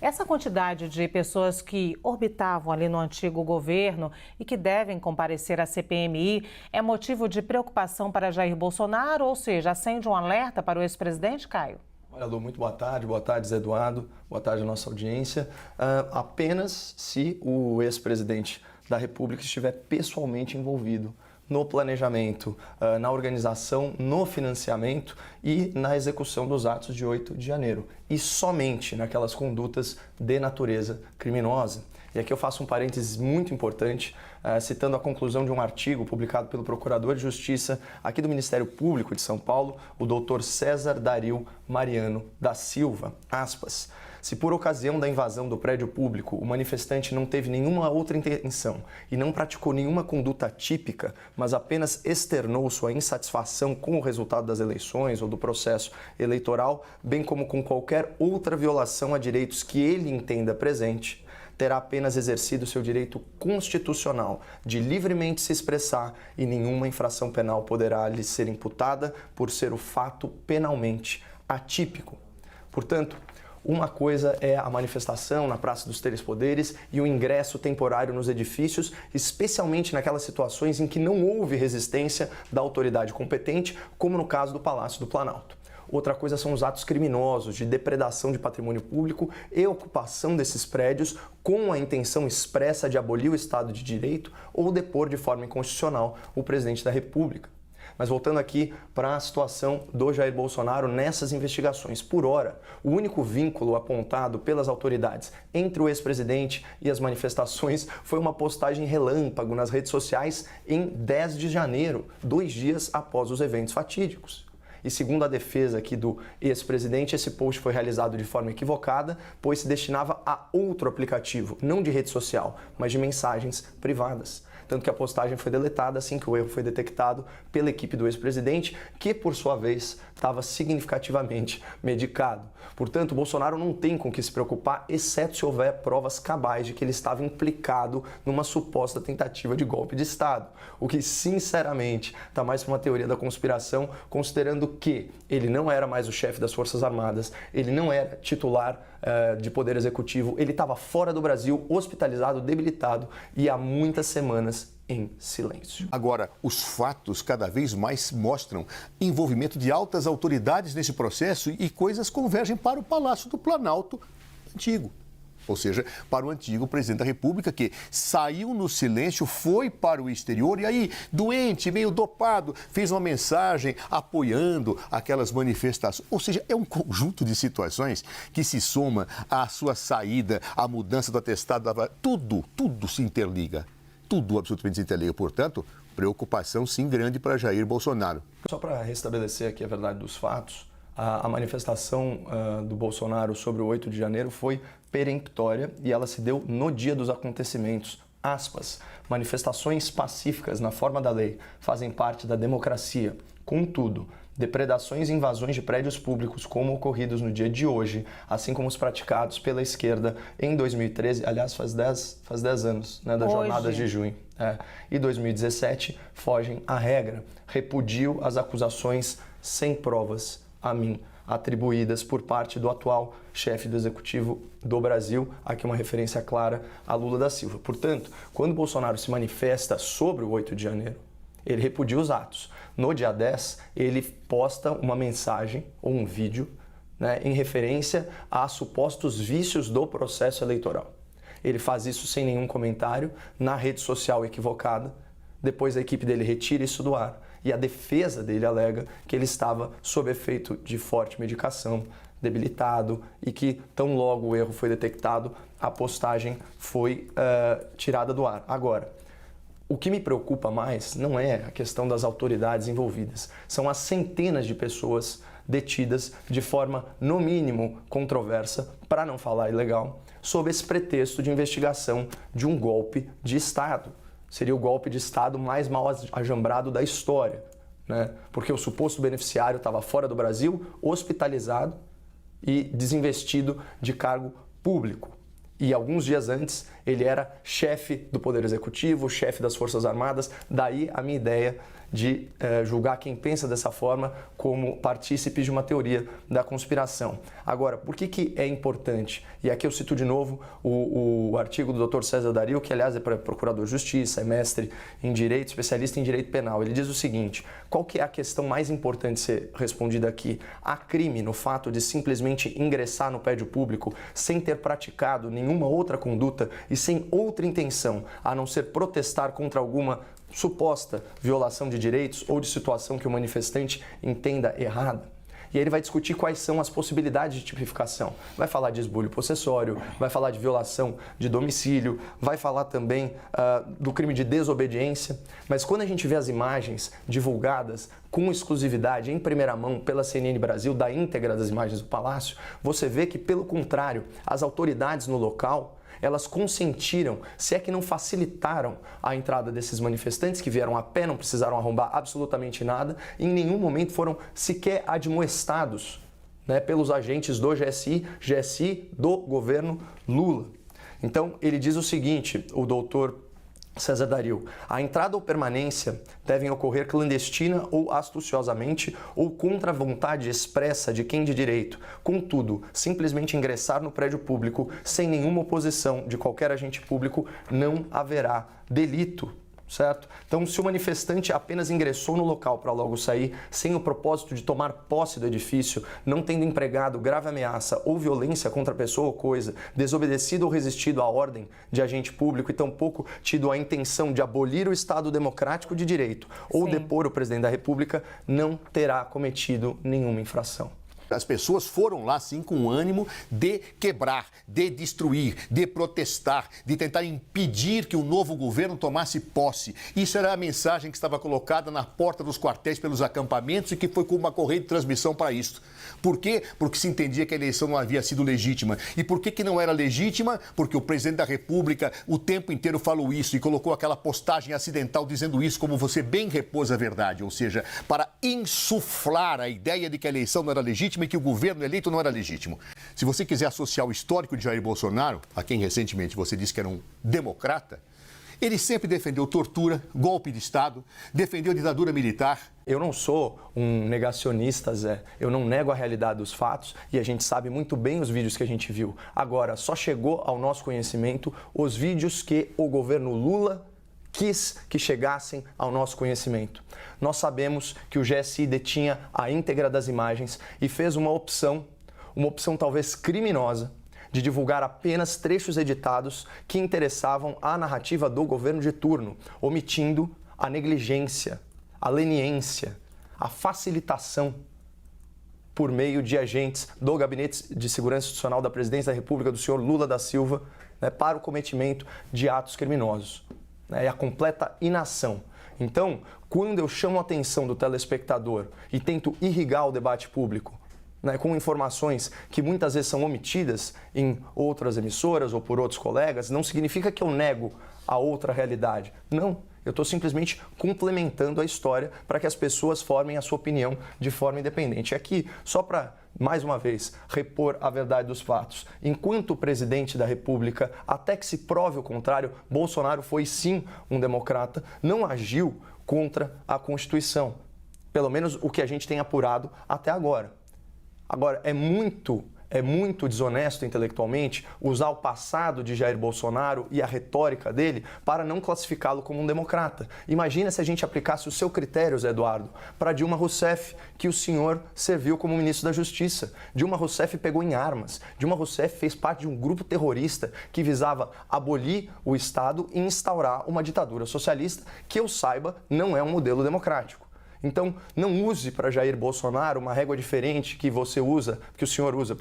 Essa quantidade de pessoas que orbitavam ali no antigo governo e que devem comparecer à CPMI é motivo de preocupação para Jair Bolsonaro, ou seja, acende um alerta para o ex-presidente, Caio? Olha, Lu, muito boa tarde, Zé Eduardo, boa tarde à nossa audiência. Apenas se o ex-presidente da República estiver pessoalmente envolvido no planejamento, na organização, no financiamento e na execução dos atos de 8 de janeiro. E somente naquelas condutas de natureza criminosa. E aqui eu faço um parênteses muito importante, citando a conclusão de um artigo publicado pelo Procurador de Justiça aqui do Ministério Público de São Paulo, o doutor César Dario Mariano da Silva, aspas. Se por ocasião da invasão do prédio público o manifestante não teve nenhuma outra intenção e não praticou nenhuma conduta atípica, mas apenas externou sua insatisfação com o resultado das eleições ou do processo eleitoral, bem como com qualquer outra violação a direitos que ele entenda presente, terá apenas exercido seu direito constitucional de livremente se expressar e nenhuma infração penal poderá lhe ser imputada por ser o fato penalmente atípico. Portanto, uma coisa é a manifestação na Praça dos Três Poderes e o ingresso temporário nos edifícios, especialmente naquelas situações em que não houve resistência da autoridade competente, como no caso do Palácio do Planalto. Outra coisa são os atos criminosos de depredação de patrimônio público e ocupação desses prédios com a intenção expressa de abolir o Estado de Direito ou depor de forma inconstitucional o presidente da República. Mas voltando aqui para a situação do Jair Bolsonaro nessas investigações. Por hora, o único vínculo apontado pelas autoridades entre o ex-presidente e as manifestações foi uma postagem relâmpago nas redes sociais em 10 de janeiro, 2 dias após os eventos fatídicos. E segundo a defesa aqui do ex-presidente, esse post foi realizado de forma equivocada, pois se destinava a outro aplicativo, não de rede social, mas de mensagens privadas. Tanto que a postagem foi deletada assim que o erro foi detectado pela equipe do ex-presidente, que, por sua vez, estava significativamente medicado. Portanto, Bolsonaro não tem com que se preocupar, exceto se houver provas cabais de que ele estava implicado numa suposta tentativa de golpe de Estado. O que, sinceramente, está mais para uma teoria da conspiração, considerando que ele não era mais o chefe das Forças Armadas, ele não era titular de Poder Executivo, ele estava fora do Brasil, hospitalizado, debilitado e há muitas semanas em silêncio. Agora, os fatos cada vez mais mostram envolvimento de altas autoridades nesse processo e coisas convergem para o Palácio do Planalto antigo. Ou seja, para o antigo presidente da República, que saiu no silêncio, foi para o exterior e aí, doente, meio dopado, fez uma mensagem apoiando aquelas manifestações. Ou seja, é um conjunto de situações que se soma à sua saída, à mudança do atestado, tudo se interliga. Tudo absolutamente se interliga. Portanto, preocupação sim grande para Jair Bolsonaro. Só para restabelecer aqui a verdade dos fatos, a manifestação do Bolsonaro sobre o 8 de janeiro foi peremptória e ela se deu no dia dos acontecimentos. Aspas, manifestações pacíficas na forma da lei fazem parte da democracia. Contudo, depredações e invasões de prédios públicos como ocorridos no dia de hoje, assim como os praticados pela esquerda em 2013, aliás, faz 10 anos, né, das jornadas de junho, e 2017, fogem à regra. Repudio as acusações sem provas a mim atribuídas por parte do atual chefe do Executivo do Brasil, aqui uma referência clara a Lula da Silva. Portanto, quando Bolsonaro se manifesta sobre o 8 de janeiro, ele repudia os atos. No dia 10, ele posta uma mensagem ou um vídeo, né, em referência a supostos vícios do processo eleitoral. Ele faz isso sem nenhum comentário, na rede social equivocada. Depois a equipe dele retira isso do ar e a defesa dele alega que ele estava sob efeito de forte medicação, debilitado e que tão logo o erro foi detectado, a postagem foi tirada do ar. Agora, o que me preocupa mais não é a questão das autoridades envolvidas, são as centenas de pessoas detidas de forma, no mínimo, controversa, para não falar ilegal, sob esse pretexto de investigação de um golpe de Estado. Seria o golpe de Estado mais mal ajambrado da história, né? Porque o suposto beneficiário estava fora do Brasil, hospitalizado e desinvestido de cargo público. E alguns dias antes ele era chefe do Poder Executivo, chefe das Forças Armadas, daí a minha ideia de julgar quem pensa dessa forma como partícipes de uma teoria da conspiração. Agora, por que é importante? E aqui eu cito de novo o artigo do Dr. César Dario, que aliás é procurador de justiça, é mestre em direito, especialista em direito penal. Ele diz o seguinte: qual que é a questão mais importante de ser respondida aqui? Há crime no fato de simplesmente ingressar no prédio público sem ter praticado nenhuma outra conduta e sem outra intenção, a não ser protestar contra alguma suposta violação de direitos ou de situação que o manifestante entenda errada? E aí ele vai discutir quais são as possibilidades de tipificação. Vai falar de esbulho possessório, vai falar de violação de domicílio, vai falar também do crime de desobediência. Mas quando a gente vê as imagens divulgadas com exclusividade, em primeira mão, pela CNN Brasil, da íntegra das imagens do Palácio, você vê que, pelo contrário, as autoridades no local, elas consentiram, se é que não facilitaram a entrada desses manifestantes que vieram a pé, não precisaram arrombar absolutamente nada, e em nenhum momento foram sequer admoestados, né, pelos agentes do GSI do governo Lula. Então, ele diz o seguinte, o doutor César Dario: a entrada ou permanência devem ocorrer clandestina ou astuciosamente ou contra a vontade expressa de quem de direito. Contudo, simplesmente ingressar no prédio público sem nenhuma oposição de qualquer agente público não haverá delito. Certo? Então, se o manifestante apenas ingressou no local para logo sair, sem o propósito de tomar posse do edifício, não tendo empregado grave ameaça ou violência contra pessoa ou coisa, desobedecido ou resistido à ordem de agente público e tampouco tido a intenção de abolir o Estado democrático de direito ou depor o presidente da República, não terá cometido nenhuma infração. As pessoas foram lá, sim, com o ânimo de quebrar, de destruir, de protestar, de tentar impedir que o novo governo tomasse posse. Isso era a mensagem que estava colocada na porta dos quartéis pelos acampamentos e que foi com uma correia de transmissão para isso. Por quê? Porque se entendia que a eleição não havia sido legítima. E por que não era legítima? Porque o presidente da República o tempo inteiro falou isso e colocou aquela postagem acidental dizendo isso, como você bem repôs a verdade. Ou seja, para insuflar a ideia de que a eleição não era legítima e que o governo eleito não era legítimo. Se você quiser associar o histórico de Jair Bolsonaro, a quem recentemente você disse que era um democrata, ele sempre defendeu tortura, golpe de Estado, defendeu a ditadura militar. Eu não sou um negacionista, Zé. Eu não nego a realidade dos fatos e a gente sabe muito bem os vídeos que a gente viu. Agora, só chegou ao nosso conhecimento os vídeos que o governo Lula quis que chegassem ao nosso conhecimento. Nós sabemos que o GSI detinha a íntegra das imagens e fez uma opção talvez criminosa, de divulgar apenas trechos editados que interessavam à narrativa do governo de turno, omitindo a negligência, a leniência, a facilitação por meio de agentes do Gabinete de Segurança Institucional da Presidência da República, do senhor Lula da Silva, né, para o cometimento de atos criminosos. E a completa inação. Então, quando eu chamo a atenção do telespectador e tento irrigar o debate público, né, com informações que muitas vezes são omitidas em outras emissoras ou por outros colegas, não significa que eu nego a outra realidade. Não, eu estou simplesmente complementando a história para que as pessoas formem a sua opinião de forma independente. E aqui, só para, mais uma vez, repor a verdade dos fatos. Enquanto presidente da República, até que se prove o contrário, Bolsonaro foi sim um democrata, não agiu contra a Constituição. Pelo menos o que a gente tem apurado até agora. Agora, é muito desonesto intelectualmente usar o passado de Jair Bolsonaro e a retórica dele para não classificá-lo como um democrata. Imagina se a gente aplicasse o seu critério, Zé Eduardo, para Dilma Rousseff, que o senhor serviu como ministro da Justiça. Dilma Rousseff pegou em armas. Dilma Rousseff fez parte de um grupo terrorista que visava abolir o Estado e instaurar uma ditadura socialista que, eu saiba, não é um modelo democrático. Então, não use para Jair Bolsonaro uma régua diferente que o senhor usa,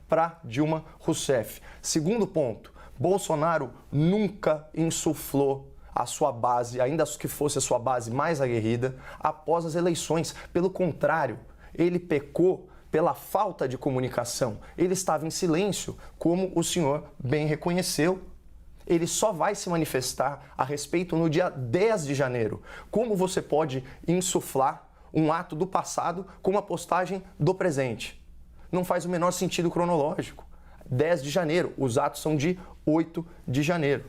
para Dilma Rousseff. Segundo ponto, Bolsonaro nunca insuflou a sua base, ainda que fosse a sua base mais aguerrida, após as eleições. Pelo contrário, ele pecou pela falta de comunicação. Ele estava em silêncio, como o senhor bem reconheceu. Ele só vai se manifestar a respeito no dia 10 de janeiro. Como você pode insuflar um ato do passado com uma postagem do presente? Não faz o menor sentido cronológico. 10 de janeiro, os atos são de 8 de janeiro.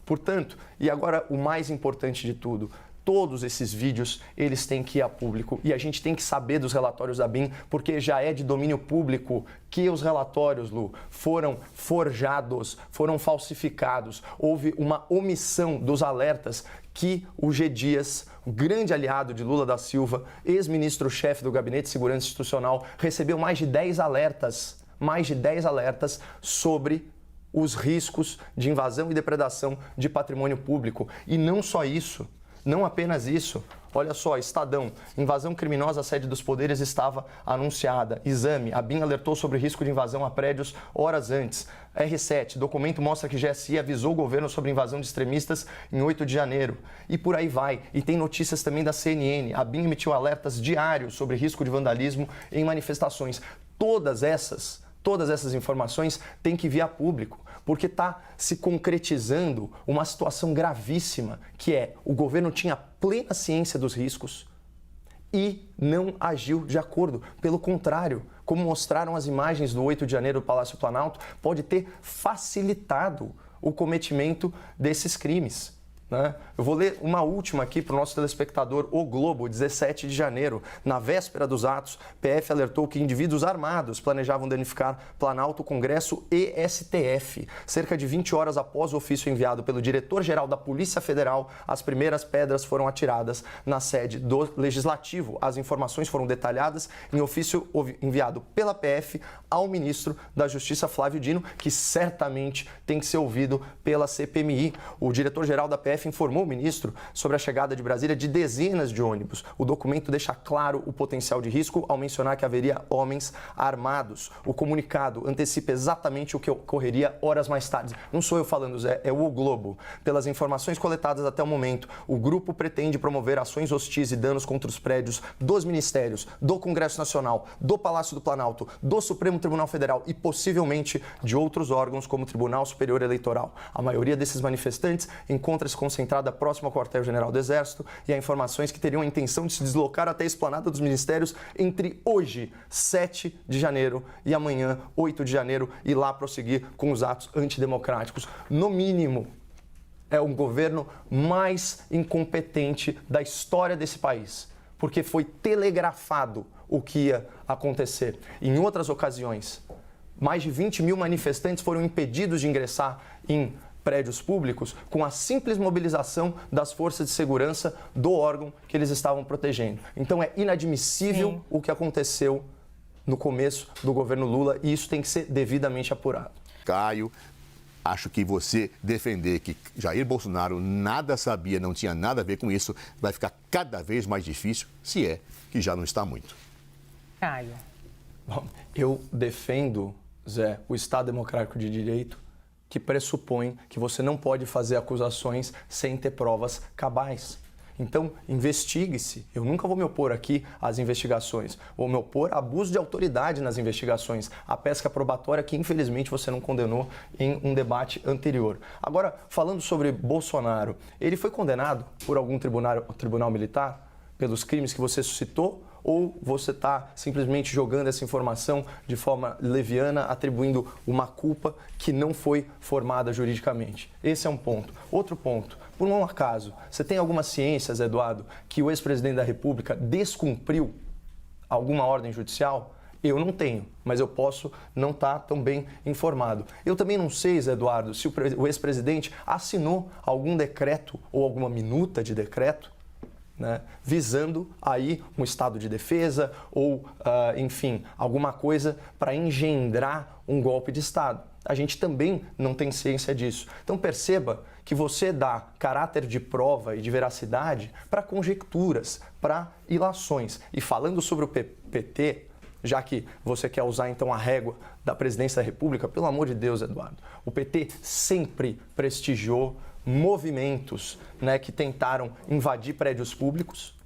Portanto, e agora o mais importante de tudo, Todos esses vídeos, eles têm que ir a público e a gente tem que saber dos relatórios da BIM, porque já é de domínio público que os relatórios, Lu, foram forjados, foram falsificados. Houve uma omissão dos alertas que o G. Dias, o grande aliado de Lula da Silva, ex-ministro-chefe do Gabinete de Segurança Institucional, recebeu mais de 10 alertas sobre os riscos de invasão e depredação de patrimônio público. E não só isso. Não apenas isso, olha só, Estadão, invasão criminosa à sede dos poderes estava anunciada. Exame, a BIM alertou sobre o risco de invasão a prédios horas antes. R7, documento mostra que GSI avisou o governo sobre invasão de extremistas em 8 de janeiro. E por aí vai. E tem notícias também da CNN. A BIM emitiu alertas diários sobre risco de vandalismo em manifestações. Todas essas informações têm que vir a público, porque está se concretizando uma situação gravíssima, que é o governo tinha plena ciência dos riscos e não agiu de acordo. Pelo contrário, como mostraram as imagens do 8 de janeiro do Palácio Planalto, pode ter facilitado o cometimento desses crimes. Eu vou ler uma última aqui para o nosso telespectador, O Globo, 17 de janeiro. Na véspera dos atos, PF alertou que indivíduos armados planejavam danificar Planalto, Congresso e STF. Cerca de 20 horas após o ofício enviado pelo diretor-geral da Polícia Federal, as primeiras pedras foram atiradas na sede do Legislativo. As informações foram detalhadas em ofício enviado pela PF ao ministro da Justiça, Flávio Dino, que certamente tem que ser ouvido pela CPMI. O diretor-geral da PF informou o ministro sobre a chegada de Brasília de dezenas de ônibus. O documento deixa claro o potencial de risco ao mencionar que haveria homens armados. O comunicado antecipa exatamente o que ocorreria horas mais tarde. Não sou eu falando, Zé, é o Globo. Pelas informações coletadas até o momento, o grupo pretende promover ações hostis e danos contra os prédios dos ministérios, do Congresso Nacional, do Palácio do Planalto, do Supremo Tribunal Federal e possivelmente de outros órgãos como o Tribunal Superior Eleitoral. A maioria desses manifestantes encontra-se concentrada próximo ao quartel-general do Exército e há informações que teriam a intenção de se deslocar até a esplanada dos ministérios entre hoje, 7 de janeiro, e amanhã, 8 de janeiro, e lá prosseguir com os atos antidemocráticos. No mínimo, é o governo mais incompetente da história desse país, porque foi telegrafado o que ia acontecer. Em outras ocasiões, mais de 20 mil manifestantes foram impedidos de ingressar em prédios públicos com a simples mobilização das forças de segurança do órgão que eles estavam protegendo. Então é inadmissível o que aconteceu no começo do governo Lula e isso tem que ser devidamente apurado. Caio, acho que você defender que Jair Bolsonaro nada sabia, não tinha nada a ver com isso, vai ficar cada vez mais difícil, se é que já não está muito. Caio. Bom, eu defendo, Zé, o Estado Democrático de Direito, que pressupõe que você não pode fazer acusações sem ter provas cabais. Então, investigue-se. Eu nunca vou me opor aqui às investigações. Vou me opor a abuso de autoridade nas investigações, a pesca probatória que, infelizmente, você não condenou em um debate anterior. Agora, falando sobre Bolsonaro, ele foi condenado por algum tribunal militar pelos crimes que você suscitou? Ou você está simplesmente jogando essa informação de forma leviana, atribuindo uma culpa que não foi formada juridicamente? Esse é um ponto. Outro ponto, por um acaso, você tem algumas ciências, Eduardo, que o ex-presidente da República descumpriu alguma ordem judicial? Eu não tenho, mas eu posso não estar tão bem informado. Eu também não sei, Zé Eduardo, se o ex-presidente assinou algum decreto ou alguma minuta de decreto, visando aí um estado de defesa ou, enfim, alguma coisa para engendrar um golpe de Estado. A gente também não tem ciência disso. Então perceba que você dá caráter de prova e de veracidade para conjecturas, para ilações. E falando sobre o PT, já que você quer usar então a régua da presidência da República, pelo amor de Deus, Eduardo, o PT sempre prestigiou movimentos que tentaram invadir prédios públicos,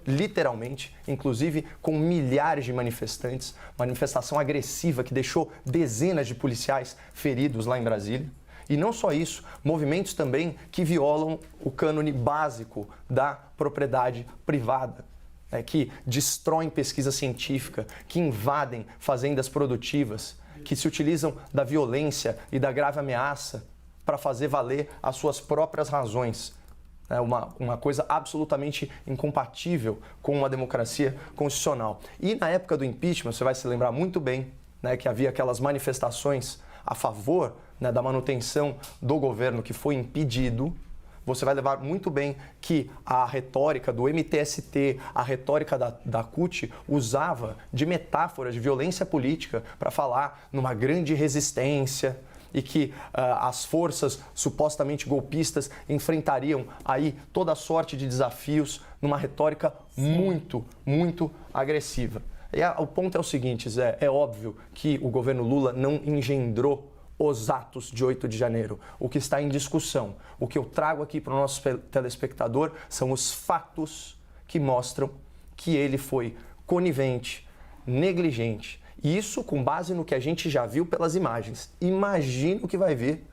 literalmente, inclusive com milhares de manifestantes, manifestação agressiva que deixou dezenas de policiais feridos lá em Brasília. E não só isso, movimentos também que violam o cânone básico da propriedade privada, que destroem pesquisa científica, que invadem fazendas produtivas, que se utilizam da violência e da grave ameaça para fazer valer as suas próprias razões. É uma coisa absolutamente incompatível com uma democracia constitucional. E na época do impeachment, você vai se lembrar muito bem, né, que havia aquelas manifestações a favor, né, da manutenção do governo que foi impedido. Você vai levar muito bem que a retórica do MTST, a retórica da CUT, usava de metáforas de violência política para falar numa grande resistência e que as forças supostamente golpistas enfrentariam aí toda sorte de desafios numa retórica muito, muito agressiva. E o ponto é o seguinte, Zé, é óbvio que o governo Lula não engendrou os atos de 8 de janeiro. O que está em discussão, o que eu trago aqui para o nosso telespectador são os fatos que mostram que ele foi conivente, negligente. E isso com base no que a gente já viu pelas imagens. Imagina o que vai vir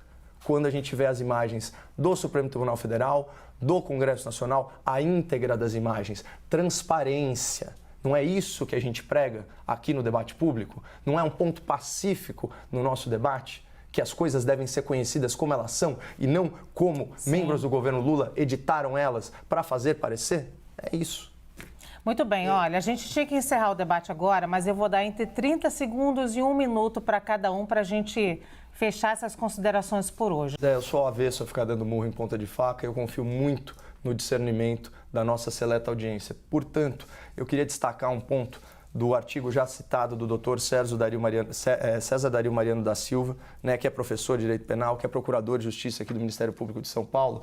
quando a gente vê as imagens do Supremo Tribunal Federal, do Congresso Nacional, a íntegra das imagens, transparência. Não é isso que a gente prega aqui no debate público? Não é um ponto pacífico no nosso debate? Que as coisas devem ser conhecidas como elas são e não como membros do governo Lula editaram elas para fazer parecer? É isso. Muito bem, olha, a gente tinha que encerrar o debate agora, mas eu vou dar entre 30 segundos e 1 minuto para cada um para a gente fechar essas considerações por hoje. Eu sou avesso a ficar dando murro em ponta de faca, eu confio muito no discernimento da nossa seleta audiência. Portanto, eu queria destacar um ponto do artigo já citado do Dr. César Dario Mariano da Silva, né, que é professor de Direito Penal, que é procurador de Justiça aqui do Ministério Público de São Paulo,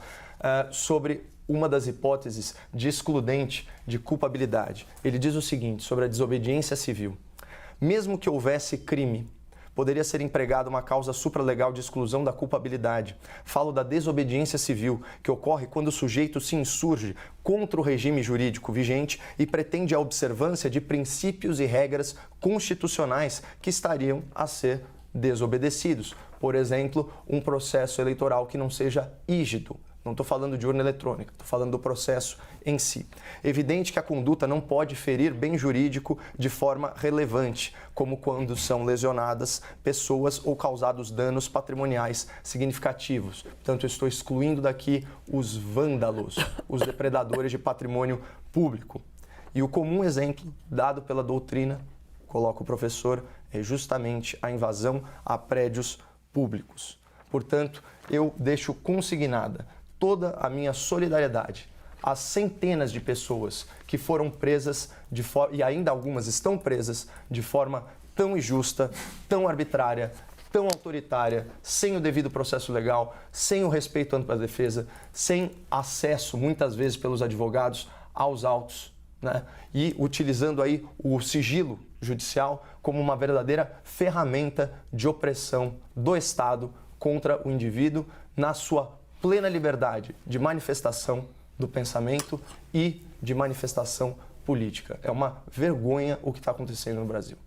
sobre uma das hipóteses de excludente de culpabilidade. Ele diz o seguinte, sobre a desobediência civil. Mesmo que houvesse crime, poderia ser empregada uma causa supralegal de exclusão da culpabilidade. Falo da desobediência civil, que ocorre quando o sujeito se insurge contra o regime jurídico vigente e pretende a observância de princípios e regras constitucionais que estariam a ser desobedecidos. Por exemplo, um processo eleitoral que não seja rígido. Não estou falando de urna eletrônica, estou falando do processo em si. Evidente que a conduta não pode ferir bem jurídico de forma relevante, como quando são lesionadas pessoas ou causados danos patrimoniais significativos. Portanto, eu estou excluindo daqui os vândalos, os depredadores de patrimônio público. E o comum exemplo dado pela doutrina, coloca o professor, é justamente a invasão a prédios públicos. Portanto, eu deixo consignada toda a minha solidariedade às centenas de pessoas que foram presas e ainda algumas estão presas de forma tão injusta, tão arbitrária, tão autoritária, sem o devido processo legal, sem o respeito amplo à defesa, sem acesso, muitas vezes pelos advogados, aos autos, né? E utilizando aí o sigilo judicial como uma verdadeira ferramenta de opressão do Estado contra o indivíduo na sua plena liberdade de manifestação do pensamento e de manifestação política. É uma vergonha o que está acontecendo no Brasil.